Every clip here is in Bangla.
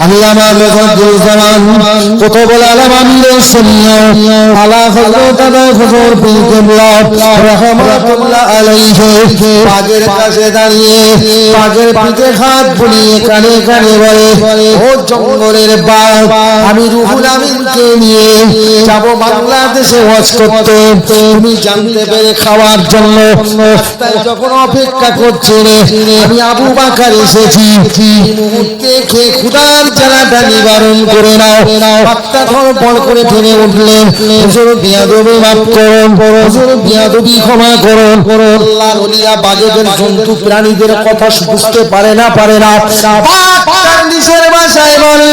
আমি আমার মুজাদ্দিদুজ্জামান কুতুবুল আলম আমিরে সুন্নাহ আলা হযরত হুজুর পীর কিবলা রাহমাতুল্লাহ আলাইহি পাগের কাছে দাঁড়িয়ে পাগের পিঠে হাত বুলিয়ে কানে কানে বলে, ও জঙ্গলের বাঘ, আমি রুহুল আমিনকে নিয়ে যাব বাংলাদেশে হজ করতে। তুমি জানতে পেরে খাওয়ার জন্য রাস্তায় যখন অপেক্ষা করছিলে, আমি আবু বকর এসেছি। মুহূর্তে খেয়ে ক্ষুধার জ্বালাটা নিবারণ করে নাও। বাচ্চা ধড়পড় করে ঠেলে উঠলেন, হুজুর বিয়াদবি মাফ করুন, হুজুর বিয়াদবি ক্ষমা করুন। আল্লাহর ওলিরা বাজেদের জন্তু প্রাণীদের কথা বুঝতে পারে না। দেশের ভাষায় বলে,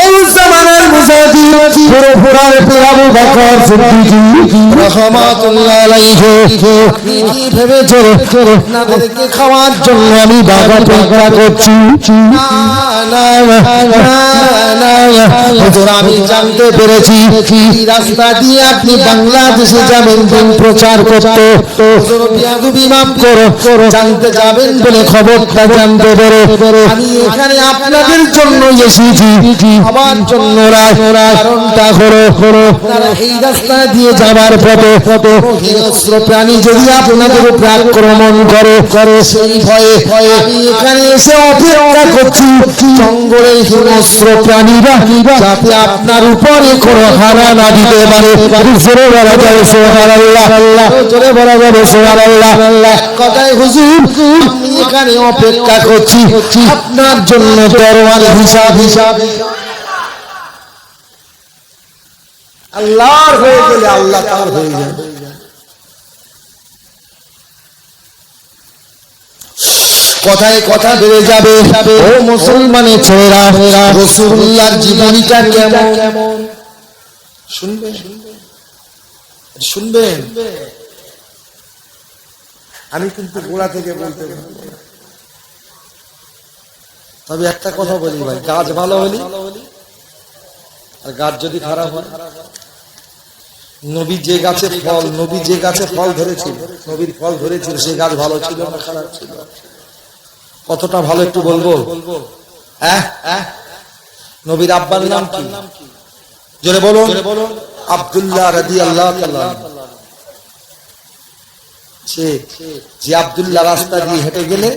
ওই জামানার মুজাহিদ পুরোপুরার পীর আবু বকর সিদ্দিকী রাহমাতুল্লাহ আলাইহি, আপনি কি ভেবেছেন আপনাদেরকে খাওয়ার জন্য আমি বাবা অপেক্ষা করছি? না, হুজুর, আমি জানতে পেরেছি এই রাস্তা দিয়ে আপনি বাংলাদেশে যাবেন দিন প্রচার করতে। হুজুর বিয়াদবি মাফ করো, জানতে যাবেন বলে খবরটা জানতে পেরে আমি এখানে আপনাদের জন্য এসেছি, আমার জন্য না। কারণটা হলো আপনারা এই রাস্তা দিয়ে যাবার পথে হিংস্র প্রাণী যদি আপনাদের উপরে আক্রমণ করে, সেই ভয়ে আমি এখানে এসে অপেক্ষা করছি জঙ্গলের হিংস্র প্রাণীরা যাতে আপনার উপরে কোনো হানা না দিতে পারে। জোরে বলা যাবে সুবহানাল্লাহ, জোরে বলা যাবে সুবহানাল্লাহ। কথায় হুজুর, আমি এখানে অপেক্ষা করছি আপনার জন্য দরওয়ান হিসাব। আল্লাহর হয়ে গেলে আল্লাহ তার হয়ে যাবে। কথায় কথা বেড়ে যাবে। ও মুসলমানের ছেলেরা, রাসূলুল্লাহর জীবনীটা কেমন শুনবেন। আমি কিন্তু গোড়া থেকে বলতে পারবো, তবে একটা কথা বলি ভাই, গাছ ভালো হলি আর গাছ যদি খারাপ হয়, নবী যে গাছে ফল ধরেছিল, নবীর ফল ধরেছিল, সে গাছ ভালো ছিল না খারাপ ছিল? কতটা ভালো একটু বলবো? নবীর আব্বার নাম কি? জোরে বলুন। আব্দুল্লাহ রাদিয়াল্লাহু তাআলা। যে আব্দুল্লাহ রাস্তা দিয়ে হেঁটে গেলে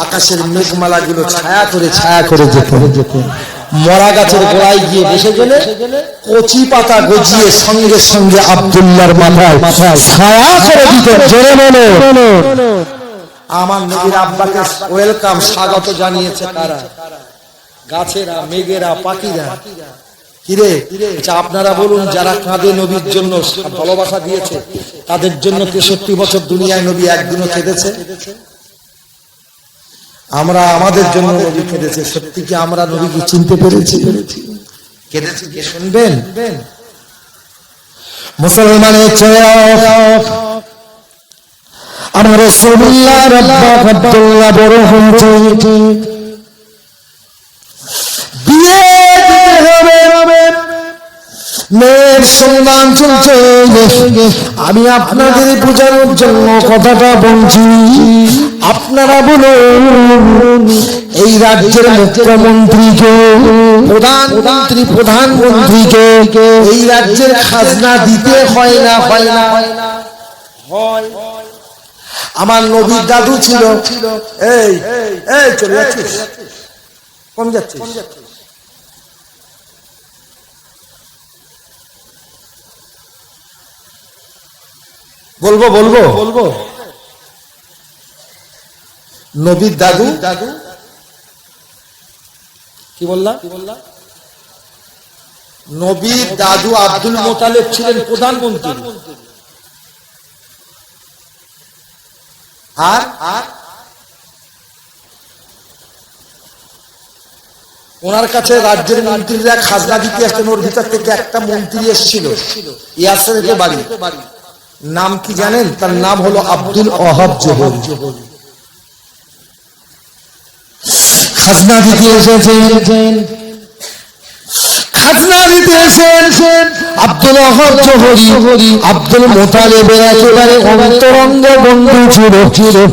আকাশের মেঘমালা গুলো ছায়া করে যেত। মরা গাছের গোড়ায় গিয়ে বসে গেলে কচি পাতা গজিয়ে সঙ্গে সঙ্গে আব্দুল্লাহর মাথায় ছায়া করে দিত। জোরে বলো। আমার নবীর আব্বাকে ওয়েলকাম, স্বাগত জানিয়েছে কারা? গাছেরা, মেঘেরা, পাখিরা। কিরে, আচ্ছা আপনারা বলুন, যারা কাঁদে নবীর জন্য, ভালোবাসা দিয়েছে, তাদের জন্য 63 বছর দুনিয়ায় নবী একদিনও কেঁদেছে? আমরা আমাদের জন্য নবী কেঁদেছে। সত্যি কি আমরা নবীকে চিনতে পেরেছি? কেঁদেছি কি শুনবেন? মুসলমানের ছেলেরা, আমার রাসূলুল্লাহর আব্বা আব্দুল্লাহ বড় হয়েছে, বিয়ে দিতে হবে, মেয়ের সন্ধান চলছে। আমি আপনাদের বোঝানোর জন্য কথাটা বলছি। আপনারা বলুন, এই রাজ্যের মুখ্যমন্ত্রীকে, প্রধানমন্ত্রীকে এই রাজ্যের খাজনা দিতে হয় না? হয়। আমার নবীর দাদু ছিল, এই চলে যাচ্ছিস, কোন যাচ্ছিস? বলবো। নবীর দাদু কি বললাম? নবীর দাদু আব্দুল মোতালেব ছিলেন প্রধানমন্ত্রী। আর ওনার কাছে রাজ্যের মন্ত্রীরা খাজনা দিতে আসতেন। ওর ভিতর থেকে একটা মন্ত্রী এসেছিল, ইয়াসেরের বাড়ি। নাম কি জানেন? তার নাম হলো আব্দুল ওয়াহাব জোহরি। খাজনা দিতে এসেছেন। আব্দুল ওয়াহাব জোহরি আব্দুল মুতালিবের একেবারে অন্তরঙ্গ বন্ধু ছিল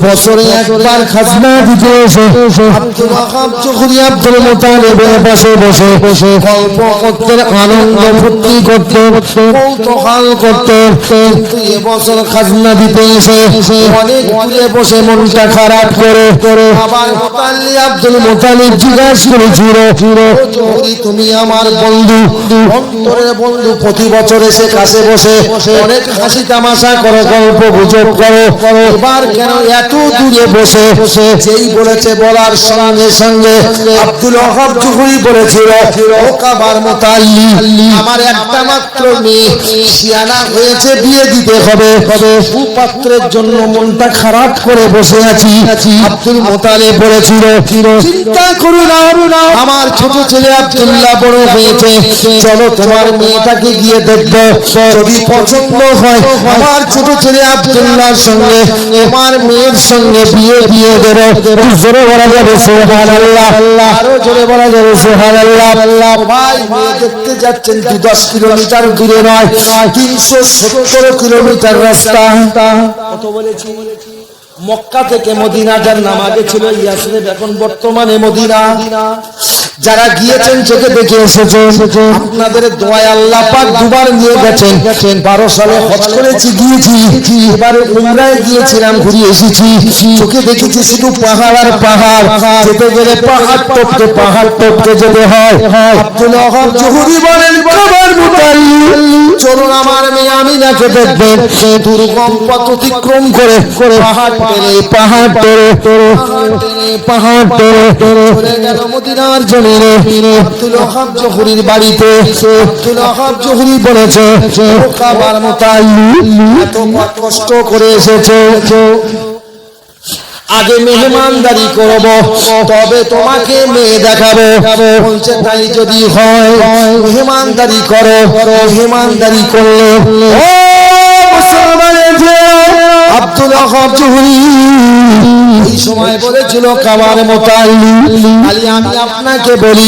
বছরে একবার খাজনা দিতে এসে আব্দুল ওয়াহাব জোহরি আব্দুল মুতালিবের পাশে বসে গল্প করতে আনন্দ ফুর্তি করতে কৌতূহল করতে কিন্তু এবছর খাজনা দিতে এসে অনেক দূরে বসে মনটা খারাপ করে আবার মুতাল্লি আব্দুল মুতালিব জিজ্ঞাসা করেছিল জোহরি তুমি আমার বন্ধু অন্তরের বন্ধু প্রতি বছর এসে কাছে বসে অনেক হাসি তামাশা করো গল্প গুজব করো এবার কেন এত দূরে বসে যেই বলেছে বলার সঙ্গে সঙ্গে আব্দুল ওয়াহাব জোহরি বলেছিল ও কাবার মুতাল্লি আমার একটা মাত্র মেয়ে শিয়ানা হয়েছে বিয়ে দিতে হবে সুপাত্রের জন্য মনটা খারাপ করে বসে আছি আব্দুল মুতালিব বলেছিল চিন্তা করো না আমার ছোট ছেলে আব্দুল্লাহ বড় হয়েছে চলো তোমার মেয়েটাকে গিয়ে দেখবো যদি পছন্দ হয় আমার ছোট ছেলে আব্দুল্লাহর সঙ্গে তোমার মেয়ের সঙ্গে বিয়ে দিয়ে দেবো জোরে বলা যাবে সুবহানাল্লাহ আরো জোরে বলা যাবে সুবহানাল্লাহ ভাই মেয়ে দেখতে যাচ্ছেন 10 কিলোমিটার দূরে নয় 370 কিলোমিটার রাস্তা কত বলেছি মক্কা থেকে মদিনা যার নাম আগে ছিল ইয়াসরিব এখন বর্তমানে মদিনা যারা গিয়েছেন চোখে দেখে এসেছেন আপনাদের দোয়ায় আল্লাহ পাক দুবার নিয়ে গেছেন 12 সালে হজ করেছি গিয়েছি এবারে উমরায় গিয়েছিলাম ঘুরে এসেছি চোখে দেখেছি শুধু পাহাড় আর পাহাড় যেতে গেলে পাহাড় টপকে যেতে হয় আব্দুল ওয়াহাব জোহরি বলেন কাবার মুতাল্লি চলুন আমার মেয়ে আমিনাকে দেখবেন দুর্গম পথ অতিক্রম করে পাহাড় চলে গেল মদিনার জমিনে আব্দুল ওয়াহাব জোহরির বাড়িতে আব্দুল ওয়াহাব জোহরি বলেছে ও কাবার মুতাল্লি এত কষ্ট করে এসেছে আগে মেহমানদারি করব তবে তোমাকে মেয়ে দেখাবো বলছে তাই যদি হয় মেহমানদারি করো মেহমানদারি করলে ও মুসলমানের যে আব্দুল ওয়াহাব জোহরি এই সময় বলেছিল কাবার মুতাল্লি আলী আমি আপনাকে বলি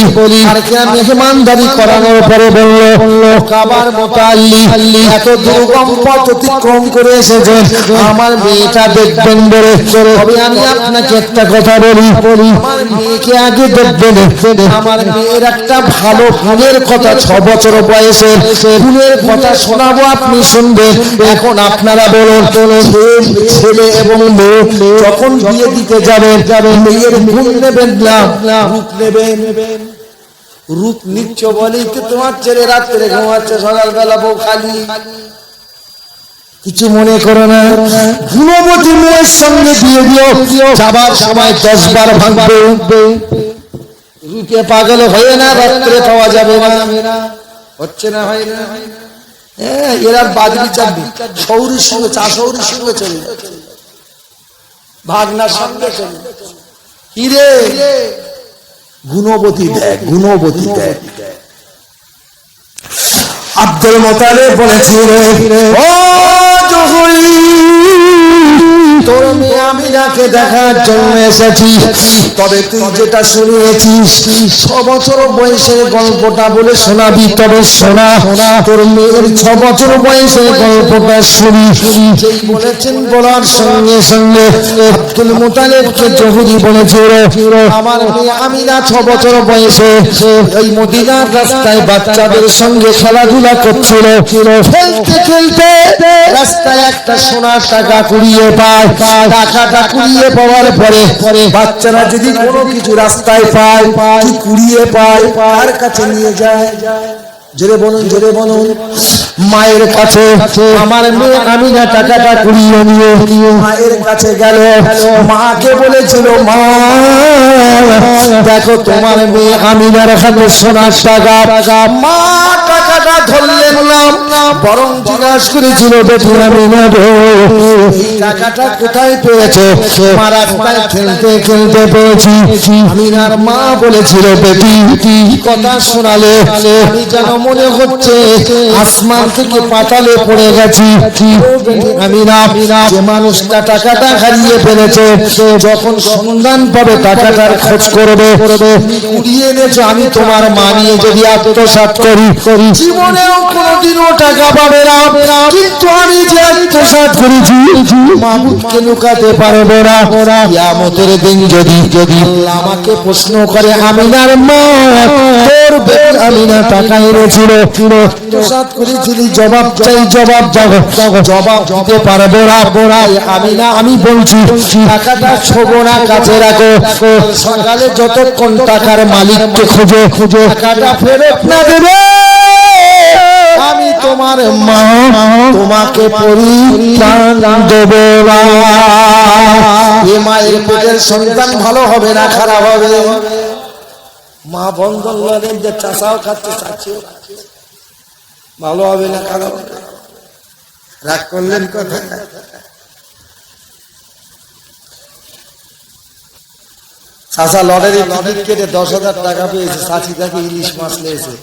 আর কে মেহমানদারি করানোর পরে বলল কাবার মুতাল্লি এত দুর্গম পথ অতিক্রম করে এসেছেন আমার মেয়েটা দেখবেন বলে তবে আমি আপনাকে একটা কথা বলি আমার মেয়েকে আগে দেখবেন আমার মেয়ের একটা ভালো ফুলের কথা 6 বছর বয়সে ফুলের কথা শোনাবো আপনি শুনবেন এখন আপনারা বলুন ছেলে এবং মেয়ে যখন বিয়ে দিতে যাবেন মেয়ের গুণ নেবেন না রূপ নেবেন রূপ নিচ্ছ বলেই তো তোমার ছেলে রাত্রে ঘুমাচ্ছে সকালবেলা বউ খালি কিছু মনে করো না গুণবতী মেয়ের সঙ্গে বিয়ে দিও যাবার সময় 10 বার ভাঙবে রূপে পাগল হয়ে না রাত্রে পাওয়া যাবে না হচ্ছে না হয় না এরা বাদ বিচার সৌরির সঙ্গে চাষৌরির সঙ্গে চলে ভাগনার সঙ্গে চলে হিরে গুণবতী দেখ আব্দুল মুতালিব বলেছিল ও জোহরি তোর মেয়ে আমিনাকে দেখার জন্য এসেছি তবে তুই যেটা শুনিয়েছিস 6 বছর বয়সের গল্পটা বলে শোনাবি তবে শোনা তোর মেয়ের 6 বছর বয়সের গল্পটা শুনি যেই বলেছেন বলার সঙ্গে সঙ্গে আব্দুল মুতালিবকে জোহরি বলেছিল আমার মেয়ে আমিনা 6 বছর বয়সে ওই মদিনার রাস্তায় বাচ্চাদের সঙ্গে খেলাধুলা করছিল খেলতে রাস্তায় একটা সোনার টাকা কুড়িয়ে পায় টাকাটা কুড়িয়ে পাওয়ার পরে বাচ্চারা যদি কোনো কিছু রাস্তায় পায় কি কুড়িয়ে পায় কার কাছে নিয়ে যায় জোরে বলুন মায়ের কাছে আমার মেয়ে আমিনা টাকাটা কুড়িয়ে নিয়ে মায়ের কাছে গেল মাকে বলেছিল মা দেখো তোমার মেয়ে আমিনার হাতে সোনার টাকা মা টাকাটা ধরলেন না বরং জিজ্ঞাসা করেছিল বেটি আমিনা এই টাকাটা কোথায় পেয়েছো মা রাস্তায় খেলতে পেয়েছি আমিনার মা বলেছিল বেটি কি কথা শোনালে আমি যেন মনে হচ্ছে আসমান থেকে পাতালে পড়ে গেছি। আমি না যে মানুষটা টাকাটা হারিয়ে ফেলেছে, যখন সন্ধান পাবে টাকাটার খোঁজ করবে, কুড়িয়ে এনেছো আমি তোমার মা নিয়ে যদি আত্মসাৎ করি, জীবনেও কোনোদিনও টাকা পাবে না। কিন্তু আমি যে আত্মসাৎ করেছি মাবুদকে লুকাতে পারবো না। কিয়ামতের দিন যদি আল্লাহ আমাকে প্রশ্ন করে, আমিনার মা তোর বেটি আমিনা টাকা এনেছিল, আত্মসাৎ করেছিলি, জবাব চাই, জবাব জবাব দিতে পারবো না। আমিনা আমি বলছি টাকাটা ছোবো না, কাছে রাখো। সকালে যতক্ষণ টাকার মালিককে খুঁজো টাকাটা ফেরত না দেবে আমি তোমার মা তোমাকে পরিত্রাণ দেব না। এ মায়ের পেটের সন্তান ভালো হবে না খারাপ হবে? মা বন্ধন লড়েন যে চাষাও খাচ্ছে, চাচ্ছেও ভালো হবে না খারাপ হবে? রাগ করলেন কথা? চাষা লটারি টিকিট কেটে 10,000 টাকা পেয়েছে, চাচি তাকে ইলিশ মাছ নিয়েছে,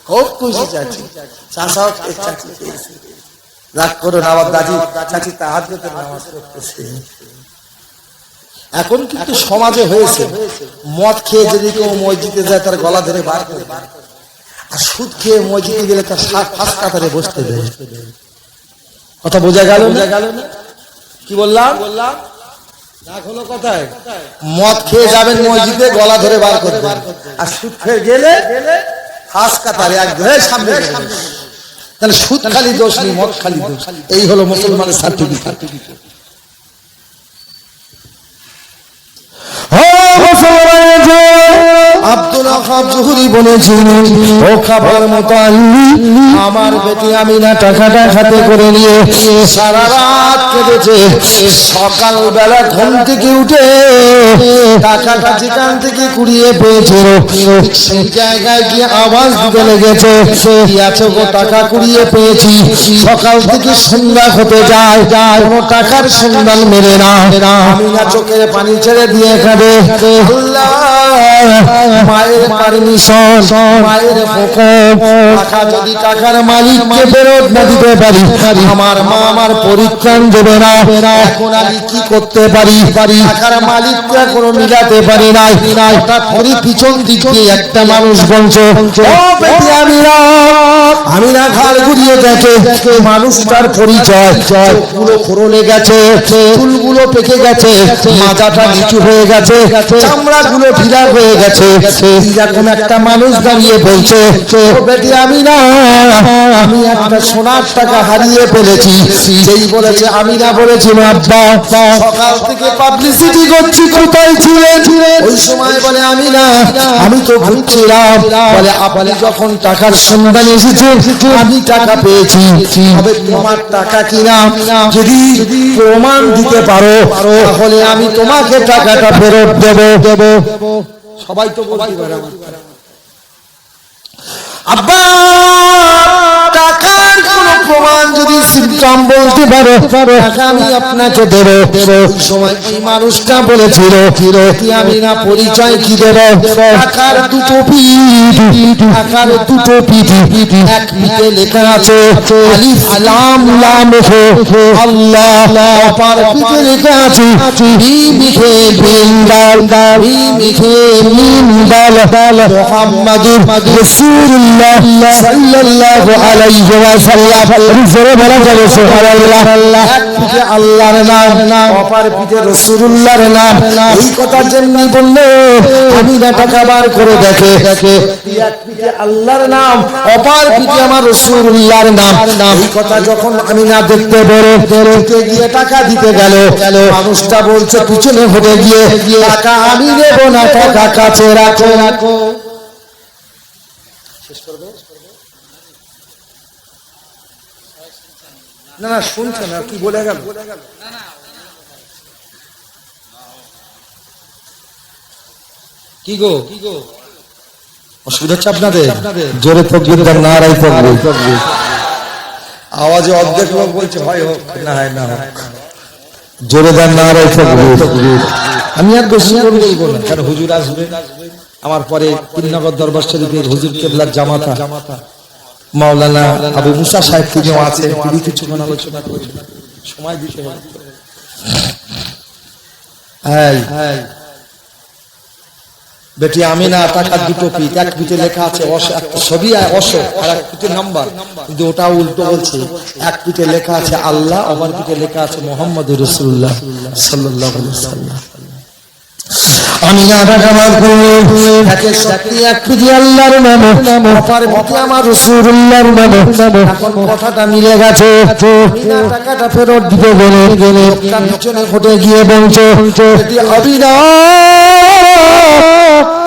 খুব খুশি চাচি, চাষাও চাচি পেয়েছে। রাগ করো না, আবার দাদি চাচি তাহাজ্জুদের নামাজ পড়তেছে। এখন কিন্তু সমাজে হয়েছে মদ খেয়ে যদি কেউ মসজিদে যায় তার গলা ধরে বার করে, আর সুদ খেয়ে মসজিদে গেলে তার ফাঁস কাতারে বসতে দেয়। কথা বোঝা গেল না? কি বললাম? কথায় মদ খেয়ে যাবেন মসজিদে, গলা ধরে বার করবেন, আর সুদ খেয়ে গেলে ফাঁস কাতারে এক ধরে সামনে। তাহলে সুদ খালি দোষ নেই, মদ খালি দোষ। এই হলো মুসলমানের সার্টিফিকেট। আব্দুল ওয়াহাব জুহরি বলেছিলেন, ও খাবার মুতাল্লি আমার বেটি আমিনা টাকাটা হাতে করে নিয়ে সারা রাত কেঁদেছে। সকাল বেলা ঘুম থেকে উঠে টাকাটা যেখান থেকে কুড়িয়ে পেয়েছিল সেই জায়গায় গিয়ে আওয়াজ দিতে লেগেছে, কি আছো গো, টাকা কুড়িয়ে পেয়েছি। সকাল থেকে সন্ধ্যা হতে যায়, কোনো টাকার সন্ধান মেলে না। আমিনা চোখের পানি ছেড়ে দিয়ে কাঁদে, আল্লাহ মায়ের পারমিশন, মায়ের হুকুম, টাকা যদি টাকার মালিককে ফেরত না দিতে পারি আমার মা আমার পরিত্রাণ দেবে না। এখন আমি কি করতে পারি? টাকার মালিককে এখনো মিলাতে পারি নাই। হঠাৎ করে পিছন দিক দিয়ে একটা মানুষ বলছে, ও বেটি আমিনা ঘাড় ঘুরিয়ে দেখে মানুষটার পরিচয়, চোখগুলো খোরলে গেছে, চুলগুলো পেকে গেছে, মাথাটা নিচু হয়ে গেছে, চামড়াগুলো ঢিলা হয়ে গেছে। এরকম একটা মানুষ দাঁড়িয়ে বলছে, ও বেটি আমিনা আমি একটা সোনার টাকা হারিয়ে ফেলেছি। যেই বলেছে আমিনা বলেছিল, আব্বা সকাল থেকে পাবলিসিটি করছি, কোথায় ছিলেন? ওই সময় বলে আমিনা আমি তো ঘুরছিলাম। বলে আপনি যখন টাকার সন্ধান এসেছে আমি টাকা পেয়েছি, তবে তোমার টাকা কিনা যদি প্রমাণ দিতে পারো তাহলে আমি তোমাকে টাকাটা ফেরত দেব। সবাই তো বলতে পারে আব্বা টাকার কোন প্রমাণ যদি সিম্পটম বলতে পারো টাকা আমি আপনাকে দেব। সময় এই মানুষটা বলেছিল, আমি না পরিচয় কি দেব? টাকার দুটো পিঠ, টাকার দুটো পিঠ, এক পিঠে লেখা আছে আলিফ লাম লাম আল্লাহ, অপর পিঠে লেখা আছে মিম লিখে বিন দাল, মিম লিখে মিম দাল মুহাম্মাদুর রাসূলুল্লাহ সাল্লাল্লাহু আলাইহি ওয়াসাল্লাম। জোরে বলা যাবে সুবহানাল্লাহ। এক পিঠে আল্লাহর নাম, অপর পিঠে রাসূলুল্লাহর নাম। এই কথার জন্য বললো আমিনা টাকা বার করে দেখে, এক পিঠে আল্লাহর নাম, অপর পিঠে আমার রাসূলুল্লাহর নাম। এই কথা যখন আমিনা দেখতে বড় গিয়ে টাকা দিতে গেল, মানুষটা বলছে পিছনে হতে গিয়ে, টাকা আমি দেব না, টাকা কাছে রাখো। শেষ করবে না, শুনছে না, কি বলে গেল? কি গো অসুবিধা হচ্ছে আপনাদের? জোরে তকবীর দেন, নারায়ে তাকবীর। আওয়াজে অর্ধেক লোক বলছে হয় হোক, না হয় না হোক। জোরে দেন, নারায়ে তাকবীর। আমি আর বেশি বলবো না, কারণ হুজুর আসবে আমার পরে। 3 নগর দরবার শরীফের হুজুর কেবলার জামাতা মাওলানা আবু মুসা সাহেব তিনিও আছে, তিনি কিছুক্ষণ আলোচনা করবেন, সময় দিতে হবে। বেটি আমিনা টাকা দুটো পিঠ, এক পিঠে লেখা আছে ছবি অশোক আর এক পিঠে নাম্বার, কিন্তু ওটা উল্টো বলছে। এক পিঠে লেখা আছে আল্লাহ, অপর পিঠে লেখা আছে মুহাম্মদুর রাসূলুল্লাহ সাল্লাল্লাহু আলাইহি ওয়াসাল্লাম। আমিনা টাকা বার করলো, একে সত্যি এক পিঠে আল্লাহর নাম, অপর পিঠে আমার রাসূলুল্লাহর নাম। এখন কথাটা মিলে গেছে। আমিনা টাকাটা ফেরত দিতে গেলে লোকটা পিছনে ঘটে গিয়ে বলছে, বেটি আমিনা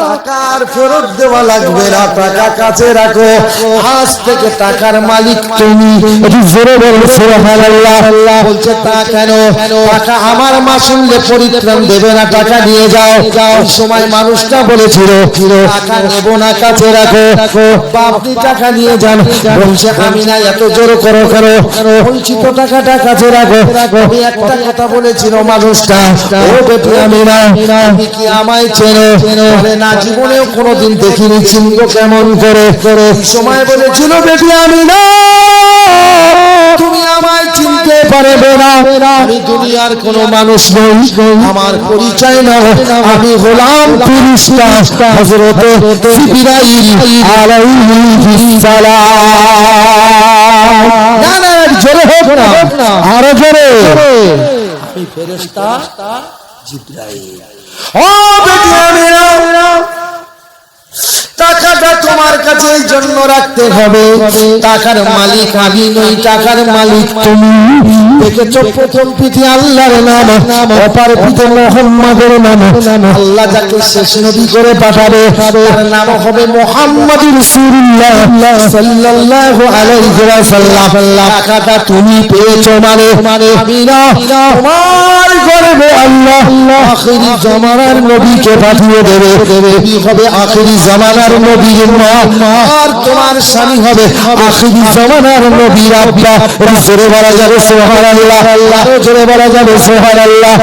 টাকা আর ফেরত দেওয়া লাগবে না, টাকা কাছে রাখো, আজ থেকে টাকার মালিক তুমি। এটি জোরে বলো সুবহানাল্লাহ। বলছে তা কেন? টাকা আমার মা শুনলে পরিত্রাণ দেবে না, টাকা নিয়ে যাও। ওই সময় মানুষটা বলেছিল টাকা নেব না, কাছে রাখো। আপনি টাকা নিয়ে যান। বলছে আমি না, এত জোর করো কেন? বলছি তো টাকাটা কাছে রাখো। আমি একটা কথা বলেছিল মানুষটা, ও বেটি আমিনা তুমি কি আমায় চেনো? বলে না, জীবনেও কোনোদিন দেখিনি, চিনবো কেমন করে? সময় বলেছিল বেটি আমিনা তুমি আমায় চিনতে পারবে না, আমি দুনিয়ার কোনো মানুষ নই, আমার পরিচয় নাও, আমি গোলাম ফেরেশতা হযরত জিবরাইল আলাইহিস সালাম। না না, জোরে হোক না, আরো জোরে। আমি ফেরেশতা জিবরাইল। ও বেটি আমিনা টাকাটা তোমার কাছে এই জন্য রাখতে হবে, টাকার মালিক আমি নই, টাকার মালিক তুমি। দেখেছো প্রথম পিঠে আল্লাহর নাম, অপর পিঠে মুহাম্মাদের নাম। আল্লাহ যাকে শেষ নবী করে পাঠাবে তার নাম হবে মুহাম্মাদুর রাসূলুল্লাহ সাল্লাল্লাহু আলাইহি ওয়াসাল্লাম। টাকাটা তুমি পেয়েছো মানে আমিনা তোমার গর্বে আল্লাহ আখিরি জামানার নবীকে পাঠিয়ে দেবে। নবী হবে আখিরি জামানার নবীর মা, আর তোমার স্বামী হবে আখিরি জামানার নবীর আব্বা। জোরে বলা যাবে সুবহানাল্লাহ, জোরে বলা যাবে সুবহানাল্লাহ।